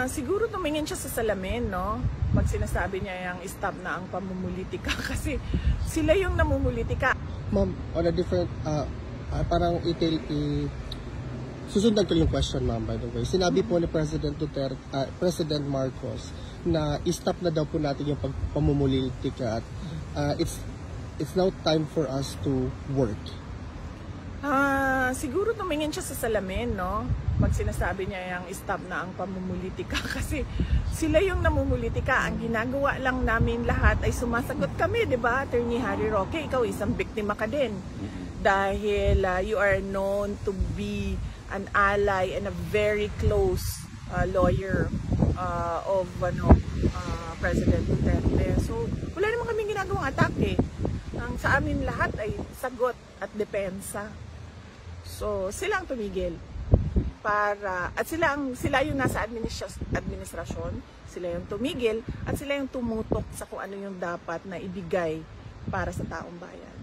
Siguro tumingin siya sa salamin, no? Pag sinasabi niya yung stop na ang pamumulitika kasi sila yung namumulitika. Ma'am, on a different, parang susundan ko yung question, ma'am, by the way. Sinabi po ni President Duterte, President Marcos na i-stop na daw po natin yung pamumulitika at it's now time for us to work. Siguro tumingin siya sa salamin, no? Pag sinasabi niya yung stop na ang pamumulitika kasi sila yung namumulitika. Ang ginagawa lang namin lahat ay sumasagot kami, di ba? Attorney Harry Roque, ikaw isang biktima ka din. Dahil you are known to be an ally and a very close lawyer of President Duterte. So, wala naman kaming ginagawang atake. Ang sa amin lahat ay sagot at depensa. So, sila ang tumigil at sila yung nasa administrasyon, sila yung tumigil at sila yung tumutok sa kung ano yung dapat na ibigay para sa taong bayan.